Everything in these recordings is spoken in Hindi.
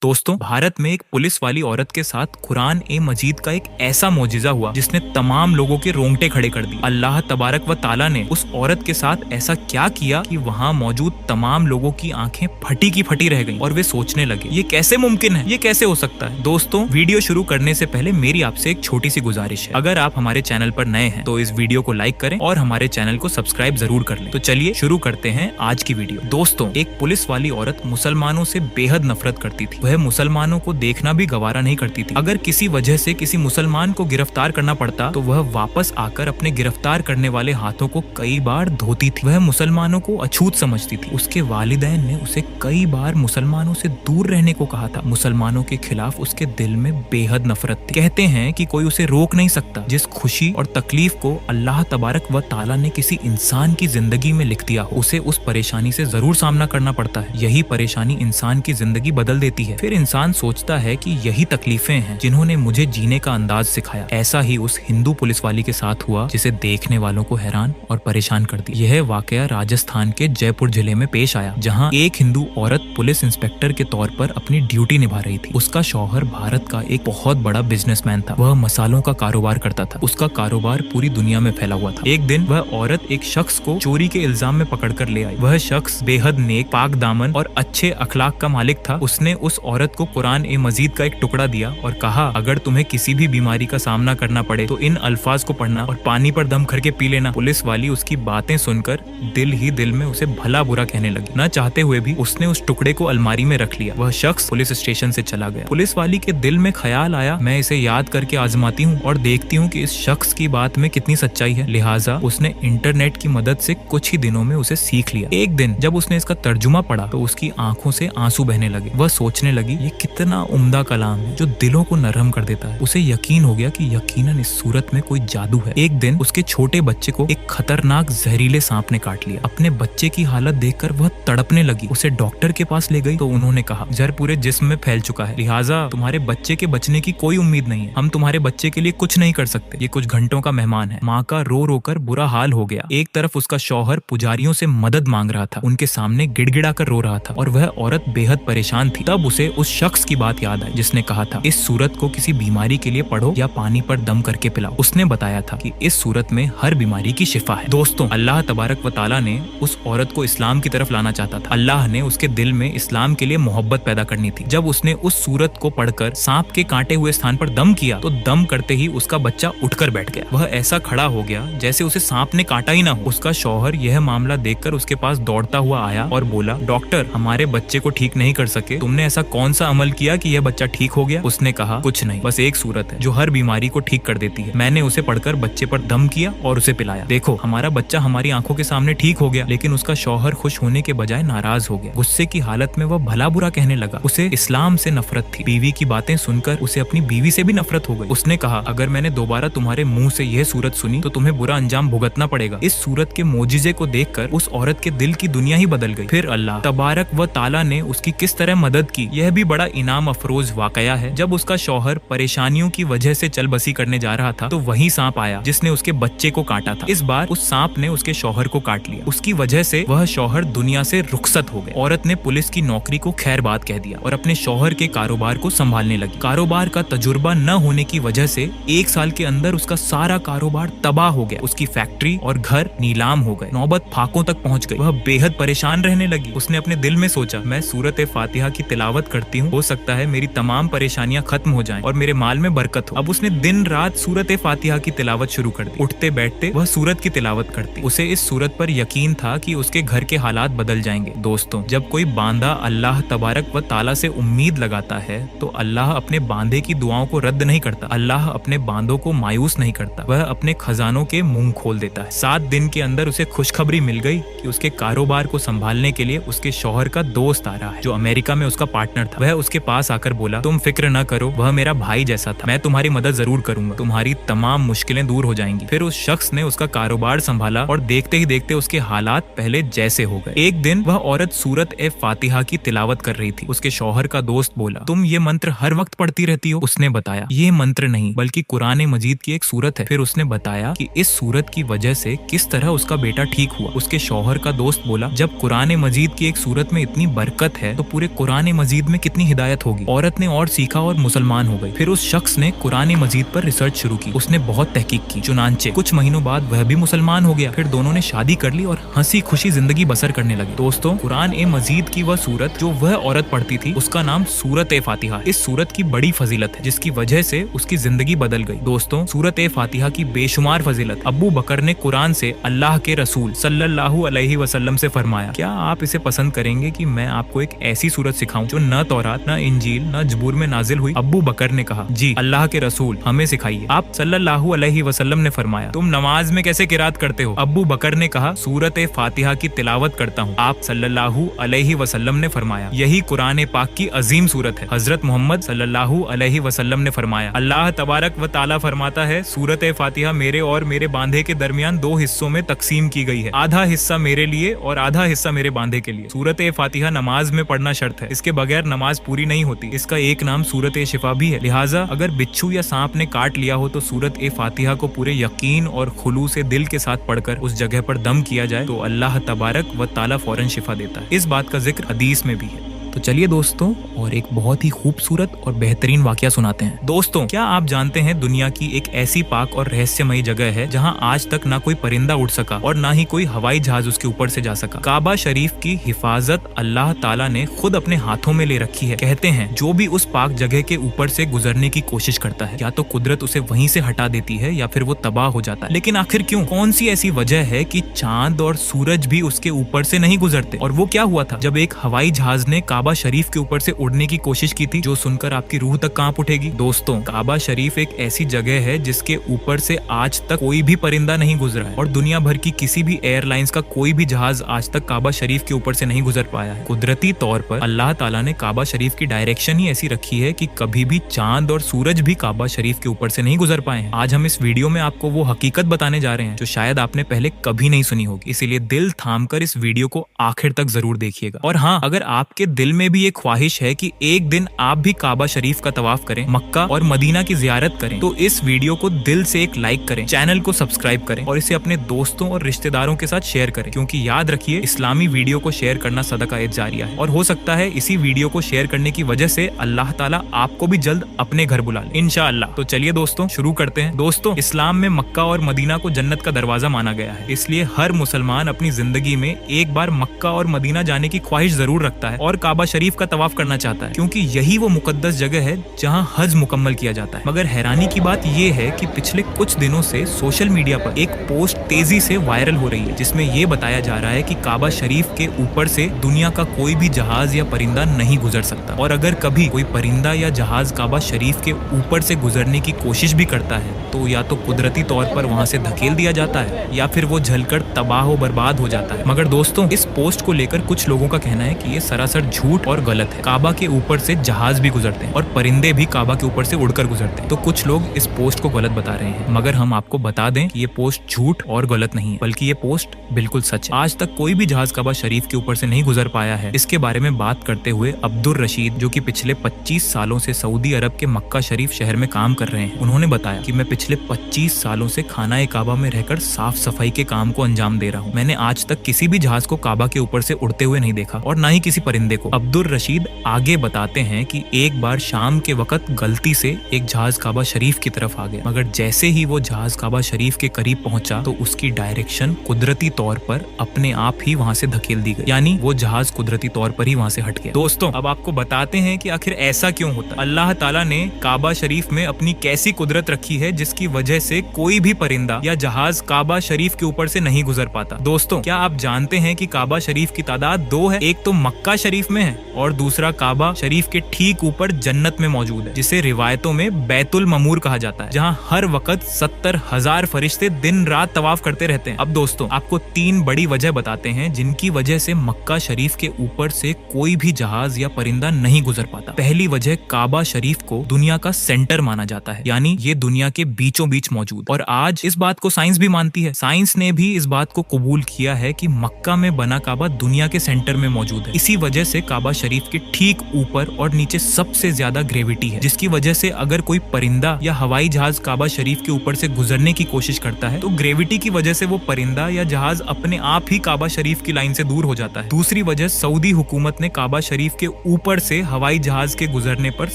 दोस्तों, भारत में एक पुलिस वाली औरत के साथ कुरान ए मजीद का एक ऐसा मौजिजा हुआ जिसने तमाम लोगों के रोंगटे खड़े कर दिए। अल्लाह तबारक व ताला ने उस औरत के साथ ऐसा क्या किया कि वहाँ मौजूद तमाम लोगों की आंखें फटी की फटी रह गईं और वे सोचने लगे, ये कैसे मुमकिन है, ये कैसे हो सकता है। दोस्तों, वीडियो शुरू करने से पहले मेरी आपसे एक छोटी सी गुजारिश है। अगर आप हमारे चैनल पर नए हैं तो इस वीडियो को लाइक करें और हमारे चैनल को सब्सक्राइब जरूर कर लें। तो चलिए शुरू करते हैं आज की वीडियो। दोस्तों, एक पुलिस वाली औरत मुसलमानों से बेहद नफरत करती थी। वह मुसलमानों को देखना भी गवारा नहीं करती थी। अगर किसी वजह से किसी मुसलमान को गिरफ्तार करना पड़ता तो वह वापस आकर अपने गिरफ्तार करने वाले हाथों को कई बार धोती थी। वह मुसलमानों को अछूत समझती थी। उसके वालिदैन ने उसे कई बार मुसलमानों से दूर रहने को कहा था। मुसलमानों के खिलाफ उसके दिल में बेहद नफरत थी। कहते हैं कि कोई उसे रोक नहीं सकता। जिस खुशी और तकलीफ को अल्लाह तबारक व ताला ने किसी इंसान की जिंदगी में लिख दिया हो, उसे उस परेशानी से जरूर सामना करना पड़ता है। यही परेशानी इंसान की जिंदगी बदल देती है। फिर इंसान सोचता है कि यही तकलीफें हैं जिन्होंने मुझे जीने का अंदाज सिखाया। ऐसा ही उस हिंदू पुलिस वाली के साथ हुआ जिसे देखने वालों को हैरान और परेशान कर दिया। यह वाकया राजस्थान के जयपुर जिले में पेश आया, जहां एक हिंदू औरत पुलिस इंस्पेक्टर के तौर पर अपनी ड्यूटी निभा रही थी। उसका शौहर भारत का एक बहुत बड़ा बिजनेसमैन था। वह मसालों का कारोबार करता था। उसका कारोबार पूरी दुनिया में फैला हुआ था। एक दिन वह औरत एक शख्स को चोरी के इल्जाम में पकड़ कर ले आई। वह शख्स बेहद नेक, पाक दामन और अच्छे अखलाक का मालिक था। उसने उस औरत को कुरान ए मजीद का एक टुकड़ा दिया और कहा, अगर तुम्हें किसी भी बीमारी का सामना करना पड़े तो इन अल्फाज को पढ़ना और पानी पर दम करके पी लेना। पुलिस वाली उसकी बातें सुनकर दिल ही दिल में उसे भला बुरा कहने लगी। न चाहते हुए भी उसने उस टुकड़े को अलमारी में रख लिया। वह शख्स पुलिस स्टेशन से चला गया। पुलिस वाली के दिल में ख्याल आया, मैं इसे याद करके आजमाती हूँ और देखती हूँ कि इस शख्स की बात में कितनी सच्चाई है। लिहाजा उसने इंटरनेट की मदद से कुछ ही दिनों में उसे सीख लिया। एक दिन जब उसने इसका तर्जुमा पढ़ा तो उसकी आंखों से आंसू बहने लगे। वह सोचने लगी, ये कितना उम्दा कलाम है जो दिलों को नरम कर देता है। उसे यकीन हो गया कि यकीनन इस सूरत में कोई जादू है। एक दिन उसके छोटे बच्चे को एक खतरनाक जहरीले सांप ने काट लिया। अपने बच्चे की हालत देखकर वह तड़पने लगी। उसे डॉक्टर के पास ले गई तो उन्होंने कहा, जहर पूरे जिस्म में फैल चुका है, लिहाजा तुम्हारे बच्चे के बचने की कोई उम्मीद नहीं है। हम तुम्हारे बच्चे के लिए कुछ नहीं कर सकते। ये कुछ घंटों का मेहमान है। माँ का रो रो कर बुरा हाल हो गया। एक तरफ उसका शौहर पुजारियों से मदद मांग रहा था, उनके सामने गिड़गिड़ा कर रो रहा था और वह औरत बेहद परेशान थी। तब उसे उस शख्स की बात याद आई जिसने कहा था, इस सूरत को किसी बीमारी के लिए पढ़ो या पानी पर दम करके पिलाओ। उसने बताया था कि इस सूरत में हर बीमारी की शिफा है। दोस्तों, अल्लाह तबारक व ताला ने उस औरत को इस्लाम की तरफ लाना चाहता था। अल्लाह ने उसके दिल में इस्लाम के लिए मोहब्बत पैदा करनी थी। जब उसने उस सूरत को पढ़कर सांप के कांटे हुए स्थान पर दम किया तो दम करते ही उसका बच्चा उठकर बैठ गया। वह ऐसा खड़ा हो गया जैसे उसे सांप ने काटा ही ना हो। उसका शौहर यह मामला देखकर उसके पास दौड़ता हुआ आया और बोला, डॉक्टर, हमारे बच्चे को ठीक नहीं कर सके, तुमने ऐसा कौन सा अमल किया कि यह बच्चा ठीक हो गया? उसने कहा, कुछ नहीं, बस एक सूरत है जो हर बीमारी को ठीक कर देती है। मैंने उसे पढ़कर बच्चे पर दम किया और उसे पिलाया। देखो, हमारा बच्चा हमारी आंखों के सामने ठीक हो गया। लेकिन उसका शौहर खुश होने के बजाय नाराज हो गया। गुस्से की हालत में वह भला बुरा कहने लगा। उसे इस्लाम से नफरत थी। बीवी की बातें सुनकर उसे अपनी बीवी से भी नफरत हो गई। उसने कहा, अगर मैंने दोबारा तुम्हारे मुंह से यह सूरत सुनी तो तुम्हें बुरा अंजाम भुगतना पड़ेगा। इस सूरत के मोजिजे को देखकर उस औरत के दिल की दुनिया ही बदल गई। फिर अल्लाह तबारक व ताला ने उसकी किस तरह मदद की, यह भी बड़ा इनाम अफरोज वाकया है। जब उसका शौहर परेशानियों की वजह से चल बसी करने जा रहा था तो वही सांप आया जिसने उसके बच्चे को काटा था। इस बार उस सांप ने उसके शौहर को काट लिया। उसकी वजह से वह शौहर दुनिया से रुखसत हो गए। औरत ने पुलिस की नौकरी को खैर बात कह दिया और अपने शौहर के कारोबार को संभालने लगी। कारोबार का तजुर्बा न होने की वजह से 1 साल के अंदर उसका सारा कारोबार तबाह हो गया। उसकी फैक्ट्री और घर नीलाम हो गए। नौबत फाकों तक पहुंच गई। वह बेहद परेशान रहने लगी। उसने अपने दिल में सोचा, मैं सूरत ए फातिहा की तिलावत करती हूँ, हो सकता है मेरी तमाम परेशानियां खत्म हो जाएं और मेरे माल में बरकत हो। अब उसने दिन रात सूरत ए फातिहा की तिलावत शुरू कर दी। उठते बैठते वह सूरत की तिलावत करती। उसे इस सूरत पर यकीन था कि उसके घर के हालात बदल जाएंगे। दोस्तों, जब कोई बांदा अल्लाह तबारक व ताला से उम्मीद लगाता है तो अल्लाह अपने बांदे की दुआओं को रद्द नहीं करता। अल्लाह अपने बांदों को मायूस नहीं करता। वह अपने खजानों के मुंह खोल देता है। 7 दिन के अंदर उसे खुशखबरी मिल गई कि उसके कारोबार को संभालने के लिए उसके शौहर का दोस्त आ रहा है जो अमेरिका में उसका पार्टनर था। वह उसके पास आकर बोला, तुम फिक्र न करो, वह मेरा भाई जैसा था, मैं तुम्हारी मदद जरूर करूंगा, तुम्हारी तमाम मुश्किलें दूर हो जाएंगी। फिर उस शख्स ने उसका कारोबार संभाला और देखते ही देखते उसके हालात पहले जैसे हो गए। एक दिन वह औरत सूरत ए फातिहा की तिलावत कर रही थी। उसके शौहर का दोस्त बोला, तुम ये मंत्र हर वक्त पढ़ती रहती हो? उसने बताया, ये मंत्र नहीं बल्कि कुरान मजीद की एक सूरत है। फिर उसने बताया कि इस सूरत की वजह से किस तरह उसका बेटा ठीक हुआ। उसके शौहर का दोस्त बोला, जब कुरान मजीद की एक सूरत में इतनी बरकत है तो पूरे कुरान मजीद में कितनी हिदायत होगी। औरत ने और सीखा और मुसलमान हो गई। फिर उस शख्स ने कुरान मजीद पर रिसर्च शुरू की। उसने बहुत तहकीक की। चुनांचे कुछ महीनों बाद वह भी मुसलमान हो गया। फिर दोनों ने शादी कर ली और हंसी खुशी जिंदगी बसर करने लगे। दोस्तों, कुरान मजीद की वह सूरत जो वह औरत पढ़ती थी उसका नाम सूरत फातिहा। इस सूरत की बड़ी फजीलत है जिसकी वजह से उसकी जिंदगी बदल गई। दोस्तों, सूरत फातिहा की बेशुमार फजीलत। अब्बू बकर ने कुरान से अल्लाह के रसूल सल्लल्लाहु अलैहि वसल्लम से फरमाया, क्या आप इसे पसंद करेंगे कि मैं आपको एक ऐसी सूरत सिखाऊं जो न तौरात, न इंजील, न जबूर में नाजिल हुई? अब्बू बकर ने कहा, जी अल्लाह के रसूल, हमें सिखाइए। आप सल्लल्लाहु अलैहि वसल्लम ने फरमाया, तुम नमाज में कैसे किरात करते हो? अब्बू बकर ने कहा, सूरत फातिहा की तिलावत करता हूँ। आप सल्लल्लाहु अलैहि वसल्लम ने फरमाया, यही कुरान पाक की अजीम सूरत है। हजरत मोहम्मद सल्लल्लाहु अलैहि वसल्लम ने फरमाया, अल्लाह तबारक व ताला फरमाता है, सूरत फातिहा मेरे और मेरे बांधे के दरमियान दो हिस्सों में तकसीम की गई है, आधा हिस्सा मेरे लिए और आधा हिस्सा मेरे बांधे के लिए। सूरत फातिहा नमाज में पढ़ना शर्त है, इसके बगैर नमाज पूरी नहीं होती। इसका एक नाम सूरत शिफा भी है। लिहाजा अगर बिच्छू या सांप ने काट लिया हो तो सूरत फातिहा को पूरे यकीन और खुलूस दिल के साथ पढ़कर उस जगह पर दम किया जाए तो अल्लाह तबारक व ताला फौरन शिफा देता है। इस बात का जिक्र हदीस में भी है। तो चलिए दोस्तों, और एक बहुत ही खूबसूरत और बेहतरीन वाकया सुनाते हैं। दोस्तों, क्या आप जानते हैं दुनिया की एक ऐसी पाक और रहस्यमयी जगह है जहां आज तक ना कोई परिंदा उड़ सका और ना ही कोई हवाई जहाज उसके ऊपर से जा सका। काबा शरीफ की हिफाजत अल्लाह ताला ने खुद अपने हाथों में ले रखी है। कहते हैं जो भी उस पाक जगह के ऊपर से गुजरने की कोशिश करता है, या तो कुदरत उसे वहीं से हटा देती है या फिर वो तबाह हो जाता है। लेकिन आखिर क्यों? कौन सी ऐसी वजह है कि चांद और सूरज भी उसके ऊपर से नहीं गुजरते? और वो क्या हुआ था जब एक हवाई जहाज ने काबा शरीफ के ऊपर से उड़ने की कोशिश की थी, जो सुनकर आपकी रूह तक कांप उठेगी? दोस्तों, काबा शरीफ एक ऐसी जगह है जिसके ऊपर से आज तक कोई भी परिंदा नहीं गुजरा है और दुनिया भर की किसी भी एयरलाइंस का कोई भी जहाज आज तक काबा शरीफ के ऊपर से नहीं गुजर पाया है। कुदरती तौर पर अल्लाह ताला ने काबा शरीफ की डायरेक्शन ही ऐसी रखी है कि कभी भी चांद और सूरज भी काबा शरीफ के ऊपर से नहीं गुजर पाए हैं। आज हम इस वीडियो में आपको वो हकीकत बताने जा रहे हैं जो शायद आपने पहले कभी नहीं सुनी होगी, इसीलिए दिल थाम कर इस वीडियो को आखिर तक जरूर देखिएगा। और हाँ, अगर आपके दिल में भी एक ख्वाहिश है कि एक दिन आप भी काबा शरीफ का तवाफ करें, मक्का और मदीना की जियारत करें, तो इस वीडियो को दिल से एक लाइक करें, चैनल को सब्सक्राइब करें और इसे अपने दोस्तों और रिश्तेदारों के साथ शेयर करें, क्योंकि याद रखिए, इस्लामी वीडियो को शेयर करना सदका जारिया है और हो सकता है इसी वीडियो को शेयर करने की वजह से अल्लाह ताला आपको भी जल्द अपने घर बुला ले, इंशाअल्लाह। तो चलिए दोस्तों, शुरू करते हैं। दोस्तों, इस्लाम में मक्का और मदीना को जन्नत का दरवाजा माना गया है, इसलिए हर मुसलमान अपनी जिंदगी में एक बार मक्का और मदीना जाने की ख्वाहिश जरूर रखता है और काबा शरीफ का तवाफ करना चाहता है, क्योंकि यही वो मुकद्दस जगह है जहां हज मुकम्मल किया जाता है। मगर हैरानी की बात यह है कि पिछले कुछ दिनों से सोशल मीडिया पर एक पोस्ट तेजी से वायरल हो रही है जिसमें यह बताया जा रहा है कि काबा शरीफ के ऊपर से दुनिया का कोई भी जहाज या परिंदा नहीं गुजर सकता, और अगर कभी कोई परिंदा या जहाज काबा शरीफ के ऊपर से गुजरने की कोशिश भी करता है तो या तो कुदरती तौर पर वहां से धकेल दिया जाता है या फिर वो जलकर तबाह व बर्बाद हो जाता है। मगर दोस्तों, इस पोस्ट को लेकर कुछ लोगों का कहना है कि ये सरासर झूठ और गलत है। काबा के ऊपर से जहाज भी गुजरते हैं और परिंदे भी काबा के ऊपर से उड़कर गुजरते हैं। तो कुछ लोग इस पोस्ट को गलत बता रहे हैं, मगर हम आपको बता दें कि ये पोस्ट झूठ और गलत नहीं है, बल्कि ये पोस्ट बिल्कुल सच है। आज तक कोई भी जहाज काबा शरीफ के ऊपर से नहीं गुजर पाया है। इसके बारे में बात करते हुए अब्दुल रशीद, जो कि पिछले 25 सालों से सऊदी अरब के मक्का शरीफ शहर में काम कर रहे हैं, उन्होंने बताया कि मैं पिछले 25 सालों से खाना काबा में रहकर साफ सफाई के काम को अंजाम दे रहा हूँ। मैंने आज तक किसी भी जहाज को काबा के ऊपर से उड़ते हुए नहीं देखा और ना ही किसी परिंदे को। अब्दुल रशीद आगे बताते हैं कि एक बार शाम के वक्त गलती से एक जहाज काबा शरीफ की तरफ आ गया, मगर जैसे ही वो जहाज काबा शरीफ के करीब पहुंचा तो उसकी डायरेक्शन कुदरती तौर पर अपने आप ही वहां से धकेल दी गई, यानी वो जहाज कुदरती तौर पर ही वहां से हट गया। दोस्तों, अब आपको बताते हैं कि आखिर ऐसा क्यों होता है। अल्लाह ताला ने काबा शरीफ में अपनी कैसी कुदरत रखी है जिसकी वजह से कोई भी परिंदा या जहाज काबा शरीफ के ऊपर से नहीं गुजर पाता। दोस्तों, क्या आप जानते हैं कि काबा शरीफ की तादाद 2 है? एक तो मक्का शरीफ में है और दूसरा काबा शरीफ के ठीक ऊपर जन्नत में मौजूद है, जिसे रिवायतों में बैतुल ममूर कहा जाता है, जहां हर वक्त 70,000 फरिश्ते दिन रात तवाफ करते रहते हैं। अब दोस्तों, आपको 3 बड़ी वजह बताते हैं जिनकी वजह से मक्का शरीफ के ऊपर से कोई भी जहाज या परिंदा नहीं गुजर पाता। पहली वजह, काबा शरीफ को दुनिया का सेंटर माना जाता है, यानी ये दुनिया के बीचों बीच मौजूद, और आज इस बात को साइंस भी मानती है। साइंस ने भी इस बात को कबूल किया है कि मक्का में बना काबा दुनिया के सेंटर में मौजूद है। इसी वजह से काबा काबा शरीफ के ठीक ऊपर और नीचे सबसे ज्यादा ग्रेविटी है, जिसकी वजह से अगर कोई परिंदा या हवाई जहाज काबा शरीफ के ऊपर से गुजरने की कोशिश करता है तो ग्रेविटी की वजह से वो परिंदा या जहाज अपने आप ही काबा शरीफ की लाइन से दूर हो जाता है। दूसरी वजह, सऊदी हुकूमत ने काबा शरीफ के ऊपर से हवाई जहाज के गुजरने पर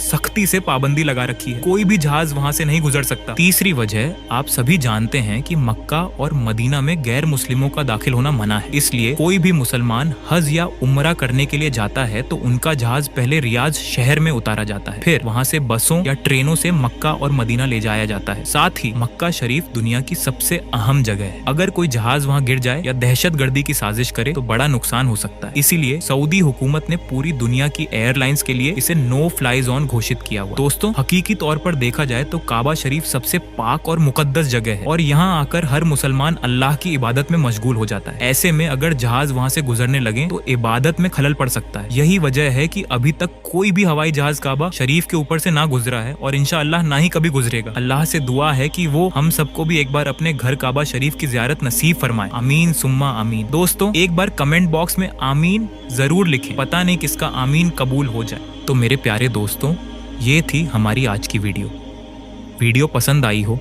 सख्ती से पाबंदी लगा रखी है, कोई भी जहाज वहां से नहीं गुजर सकता। तीसरी वजह, आप सभी जानते हैं कि मक्का और मदीना में गैर मुस्लिमों का दाखिल होना मना है, इसलिए कोई भी मुसलमान हज या उम्रा करने के लिए जाता है तो उनका जहाज पहले रियाज शहर में उतारा जाता है, फिर वहां से बसों या ट्रेनों से मक्का और मदीना ले जाया जाता है। साथ ही मक्का शरीफ दुनिया की सबसे अहम जगह है, अगर कोई जहाज वहां गिर जाए या दहशतगर्दी की साजिश करे तो बड़ा नुकसान हो सकता है। इसीलिए सऊदी हुकूमत ने पूरी दुनिया की एयरलाइंस के लिए इसे नो फ्लाई जोन घोषित किया हुआ। दोस्तों, हकीकी तौर पर देखा जाए तो काबा शरीफ सबसे पाक और मुकद्दस जगह है और यहाँ आकर हर मुसलमान अल्लाह की इबादत में मशगूल हो जाता है। ऐसे में अगर जहाज वहाँ से गुजरने लगे तो इबादत में खलल पड़ सकता है। यही वजह है कि अभी तक कोई भी हवाई जहाज काबा शरीफ के ऊपर से ना गुजरा है और इंशाअल्लाह ना ही कभी गुजरेगा। अल्लाह से दुआ है कि वो हम सबको भी एक बार अपने घर काबा शरीफ की ज़ियारत नसीब फरमाए। आमीन सुम्मा आमीन। दोस्तों, एक बार कमेंट बॉक्स में आमीन जरूर लिखें, पता नहीं किसका आमीन कबूल हो जाए। तो मेरे प्यारे दोस्तों, ये थी हमारी आज की वीडियो पसंद आई हो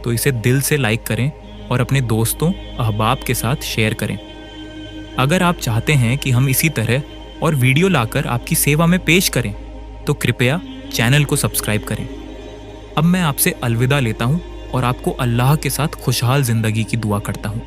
तो इसे दिल से लाइक करें और अपने दोस्तों अहबाब के साथ शेयर करें। अगर आप चाहते हैं कि हम इसी तरह और वीडियो लाकर आपकी सेवा में पेश करें तो कृपया चैनल को सब्सक्राइब करें। अब मैं आपसे अलविदा लेता हूं और आपको अल्लाह के साथ खुशहाल जिंदगी की दुआ करता हूं।